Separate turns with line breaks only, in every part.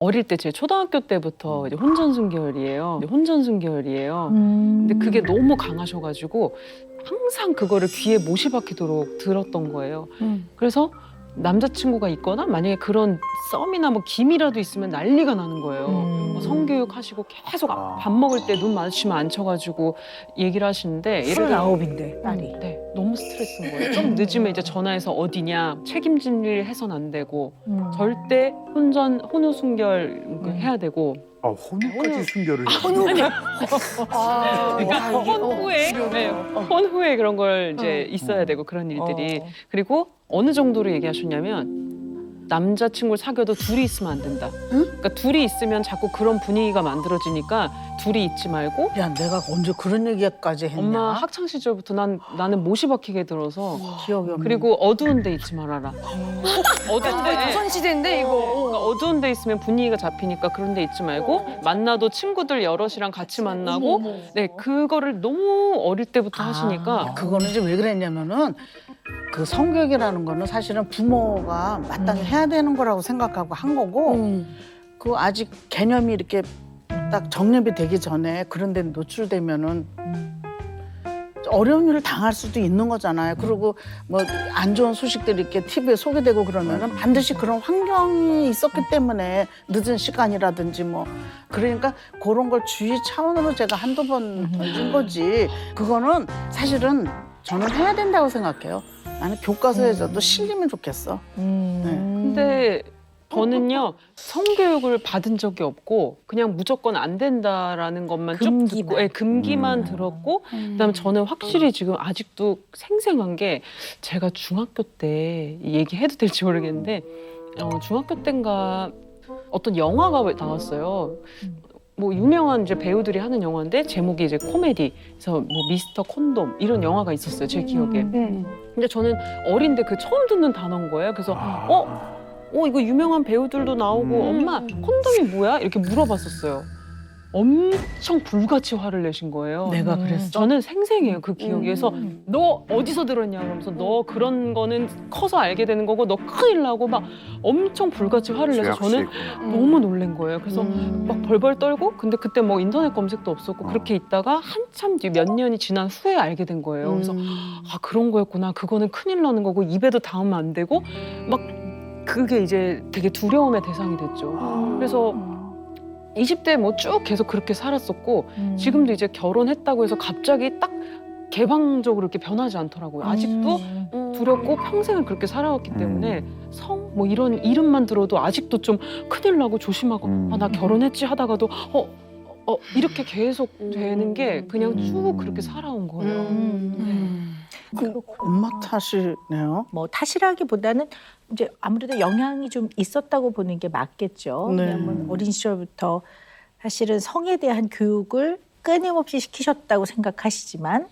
어릴 때 제 초등학교 때부터 이제 혼전순결이에요. 혼전순결이에요. 근데 그게 너무 강하셔가지고 항상 그거를 귀에 못이 박히도록 들었던 거예요. 그래서 남자친구가 있거나 만약에 그런 썸이나 뭐 김이라도 있으면 난리가 나는 거예요. 뭐 성교육 하시고 계속 밥 먹을 때 눈 마주치면 앉혀가지고 얘기를 하시는데 예를 들어
29인데 딸이.
네, 너무 스트레스인 거예요. 좀 늦으면 이제 전화해서 어디냐, 책임질 일 해선 안 되고 절대 혼후 순결 해야 되고
혼우까지 순결을
그러니까 혼후에 혼후에 그런 걸 이제 있어야 되고 그런 일들이 그리고 어느 정도로 얘기하셨냐면 남자친구를 사귀어도 둘이 있으면 안 된다. 그러니까 둘이 있으면 자꾸 그런 분위기가 만들어지니까 둘이 있지 말고
야, 내가 언제 그런 얘기까지 했냐?
엄마 학창 시절부터 나는 못이 박히게 들어서
기억이 없네.
그리고 어두운 데 있지 말아라. 어두운 데
조선시대인데 이거.
그러니까 어두운 데 있으면 분위기가 잡히니까 그런 데 있지 말고 만나도 친구들 여럿이랑 같이 만나고 네 그거를 너무 어릴 때부터 하시니까
그거는 이제 왜 그랬냐면은 그 성교육이라는 거는 사실은 부모가 마땅히 해야 되는 거라고 생각하고 한 거고 그 아직 개념이 이렇게 딱 정립이 되기 전에 그런 데 노출되면은 어려운 일을 당할 수도 있는 거잖아요. 그리고 뭐 안 좋은 소식들이 이렇게 TV에 소개되고 그러면은 반드시 그런 환경이 있었기 때문에 늦은 시간이라든지 뭐 그러니까 그런 걸 주의 차원으로 제가 한두 번 던진 거지. 그거는 사실은 저는 해야 된다고 생각해요. 나는 교과서에서도 실리면 좋겠어.
근데 저는요 성교육을 받은 적이 없고 그냥 무조건 안 된다라는 것만 쭉 듣고 금기만 들었고 그다음에 저는 확실히 지금 아직도 생생한 게 제가 중학교 때 얘기해도 될지 모르겠는데 중학교 때인가 어떤 영화가 나왔어요. 뭐 유명한 이제 배우들이 하는 영화인데 제목이 이제 코미디. 그래서 뭐 미스터 콘돔 이런 영화가 있었어요 제 기억에. 근데 저는 어린데 그 처음 듣는 단어인 거예요. 그래서 이거 유명한 배우들도 나오고 엄마 콘돔이 뭐야? 이렇게 물어봤었어요. 엄청 불같이 화를 내신 거예요.
내가 그랬어.
저는 생생해요 그 기억이. 그래서 너 어디서 들었냐 그러면서 너 그런 거는 커서 알게 되는 거고 너 큰일 나고 막 엄청 불같이 화를 내서 저는 너무 놀란 거예요. 그래서 막 벌벌 떨고 근데 그때 뭐 인터넷 검색도 없었고 그렇게 있다가 한참 뒤 몇 년이 지난 후에 알게 된 거예요. 그래서 그런 거였구나. 그거는 큰일 나는 거고 입에도 닿으면 안 되고 막 그게 이제 되게 두려움의 대상이 됐죠. 그래서 20대 뭐 쭉 계속 그렇게 살았었고 지금도 이제 결혼했다고 해서 갑자기 딱 개방적으로 이렇게 변하지 않더라고요. 아직도 두렵고 평생을 그렇게 살아왔기 때문에 성 뭐 이런 이름만 들어도 아직도 좀 큰일 나고 조심하고 나 결혼했지 하다가도 이렇게 계속 되는 게 그냥 쭉 그렇게 살아온 거예요.
그 엄마 탓이네요.
뭐 탓이라기보다는 이제 아무래도 영향이 좀 있었다고 보는 게 맞겠죠.
네.
왜냐하면 어린 시절부터 사실은 성에 대한 교육을 끊임없이 시키셨다고 생각하시지만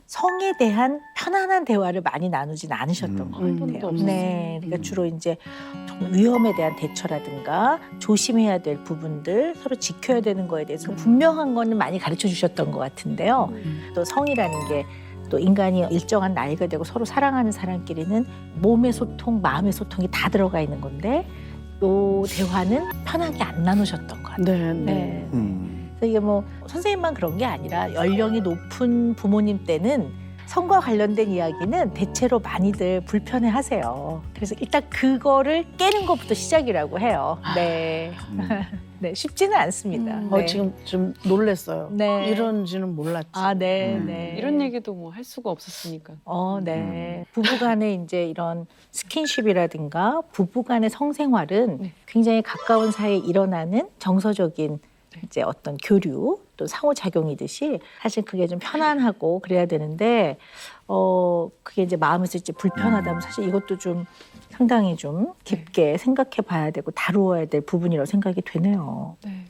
성에 대한 편안한 대화를 많이 나누진 않으셨던 것 같아요. 네, 그러니까 주로 이제 정말 위험에 대한 대처라든가 조심해야 될 부분들, 서로 지켜야 되는 거에 대해서 분명한 거는 많이 가르쳐 주셨던 것 같은데요. 또 성이라는 게 또 인간이 일정한 나이가 되고 서로 사랑하는 사람끼리는 몸의 소통, 마음의 소통이 다 들어가 있는 건데 요 대화는 편하게 안 나누셨던 것 같아요.
네.
그래서 이게 뭐 선생님만 그런 게 아니라 연령이 높은 부모님 때는 성과 관련된 이야기는 대체로 많이들 불편해하세요. 그래서 일단 그거를 깨는 것부터 시작이라고 해요. 네. 네, 쉽지는 않습니다. 네.
지금 좀 놀랬어요.
네.
이런지는 몰랐지.
네.
이런 얘기도 뭐 할 수가 없었으니까.
네. 부부간의 이제 이런 스킨십이라든가 부부간의 성생활은 굉장히 가까운 사이에 일어나는 정서적인 이제 어떤 교류 또 상호작용이듯이 사실 그게 좀 편안하고 그래야 되는데 그게 이제 마음에서 이제 불편하다면 사실 이것도 좀 상당히 좀 깊게 생각해 봐야 되고 다루어야 될 부분이라고 생각이 되네요.
네.